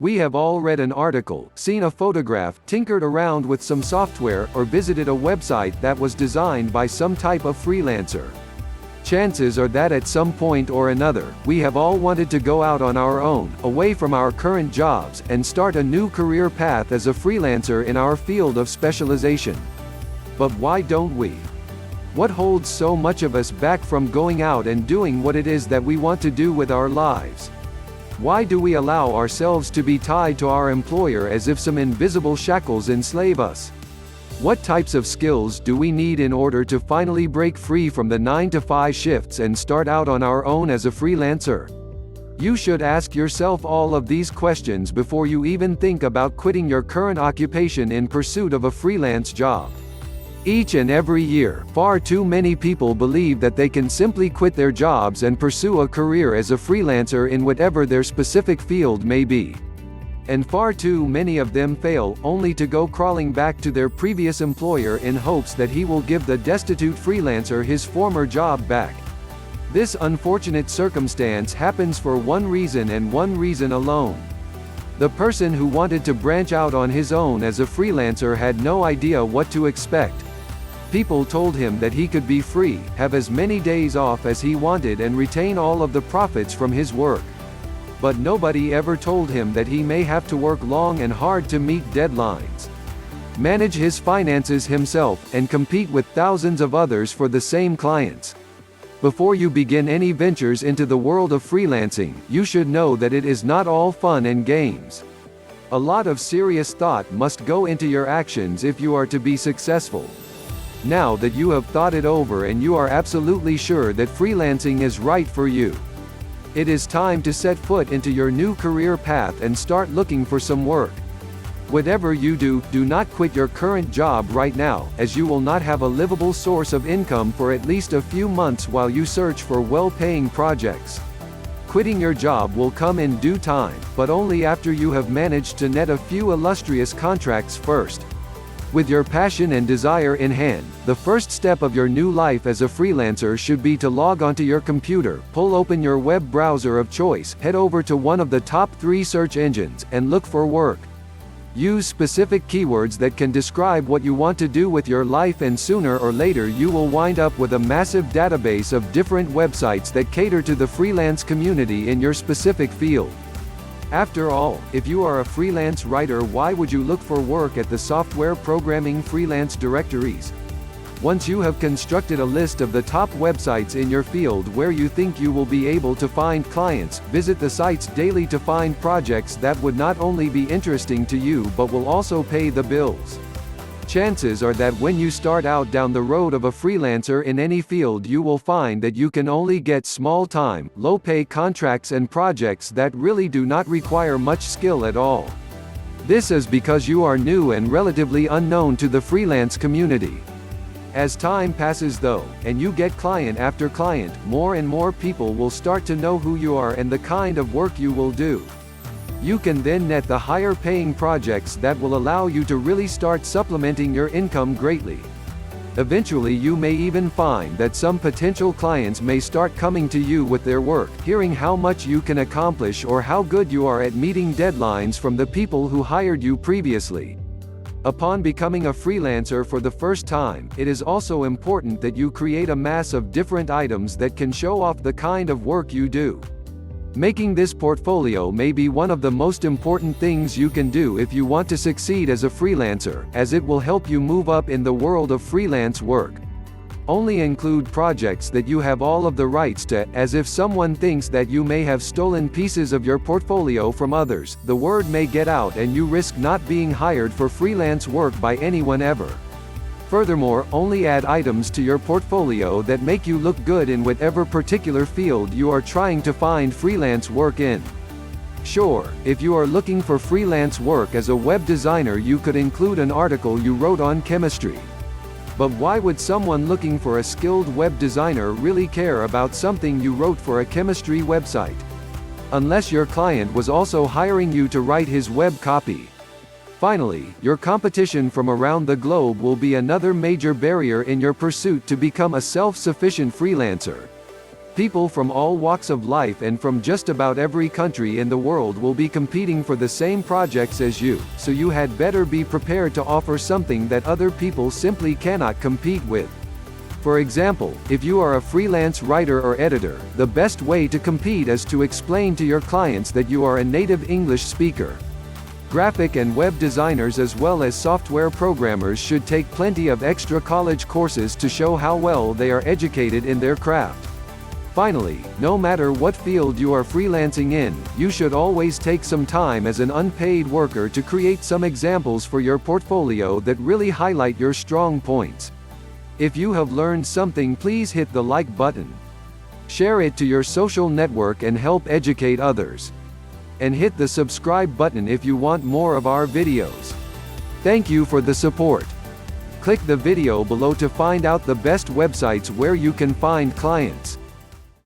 We have all read an article, seen a photograph, tinkered around with some software, or visited a website that was designed by some type of freelancer. Chances are that at some point or another, we have all wanted to go out on our own, away from our current jobs, and start a new career path as a freelancer in our field of specialization. But why don't we? What holds so much of us back from going out and doing what it is that we want to do with our lives? Why do we allow ourselves to be tied to our employer as if some invisible shackles enslave us? What types of skills do we need in order to finally break free from the 9-to-5 shifts and start out on our own as a freelancer? You should ask yourself all of these questions before you even think about quitting your current occupation in pursuit of a freelance job. Each and every year, far too many people believe that they can simply quit their jobs and pursue a career as a freelancer in whatever their specific field may be. And far too many of them fail, only to go crawling back to their previous employer in hopes that he will give the destitute freelancer his former job back. This unfortunate circumstance happens for one reason and one reason alone. The person who wanted to branch out on his own as a freelancer had no idea what to expect. People told him that he could be free, have as many days off as he wanted and retain all of the profits from his work. But nobody ever told him that he may have to work long and hard to meet deadlines, manage his finances himself, and compete with thousands of others for the same clients. Before you begin any ventures into the world of freelancing, you should know that it is not all fun and games. A lot of serious thought must go into your actions if you are to be successful. Now that you have thought it over and you are absolutely sure that freelancing is right for you, it is time to set foot into your new career path and start looking for some work. Whatever you do, do not quit your current job right now, as you will not have a livable source of income for at least a few months while you search for well-paying projects. Quitting your job will come in due time, but only after you have managed to net a few illustrious contracts first. With your passion and desire in hand, the first step of your new life as a freelancer should be to log onto your computer, pull open your web browser of choice, head over to one of the top 3 search engines, and look for work. Use specific keywords that can describe what you want to do with your life, and sooner or later you will wind up with a massive database of different websites that cater to the freelance community in your specific field. After all, if you are a freelance writer, why would you look for work at the software programming freelance directories? Once you have constructed a list of the top websites in your field where you think you will be able to find clients, visit the sites daily to find projects that would not only be interesting to you but will also pay the bills. Chances are that when you start out down the road of a freelancer in any field, you will find that you can only get small-time, low-pay contracts and projects that really do not require much skill at all. This is because you are new and relatively unknown to the freelance community. As time passes though, and you get client after client, more and more people will start to know who you are and the kind of work you will do. You can then net the higher paying projects that will allow you to really start supplementing your income greatly. Eventually you may even find that some potential clients may start coming to you with their work, hearing how much you can accomplish or how good you are at meeting deadlines from the people who hired you previously. Upon becoming a freelancer for the first time, it is also important that you create a mass of different items that can show off the kind of work you do. Making this portfolio may be one of the most important things you can do if you want to succeed as a freelancer, as it will help you move up in the world of freelance work. Only include projects that you have all of the rights to, as if someone thinks that you may have stolen pieces of your portfolio from others, the word may get out and you risk not being hired for freelance work by anyone ever. Furthermore, only add items to your portfolio that make you look good in whatever particular field you are trying to find freelance work in. Sure, if you are looking for freelance work as a web designer, you could include an article you wrote on chemistry. But why would someone looking for a skilled web designer really care about something you wrote for a chemistry website? Unless your client was also hiring you to write his web copy. Finally, your competition from around the globe will be another major barrier in your pursuit to become a self-sufficient freelancer. People from all walks of life and from just about every country in the world will be competing for the same projects as you, so you had better be prepared to offer something that other people simply cannot compete with. For example, if you are a freelance writer or editor, the best way to compete is to explain to your clients that you are a native English speaker. Graphic and web designers as well as software programmers should take plenty of extra college courses to show how well they are educated in their craft. Finally, no matter what field you are freelancing in, you should always take some time as an unpaid worker to create some examples for your portfolio that really highlight your strong points. If you have learned something, please hit the like button. Share it to your social network and help educate others. And hit the subscribe button if you want more of our videos. Thank you for the support. Click the video below to find out the best websites where you can find clients.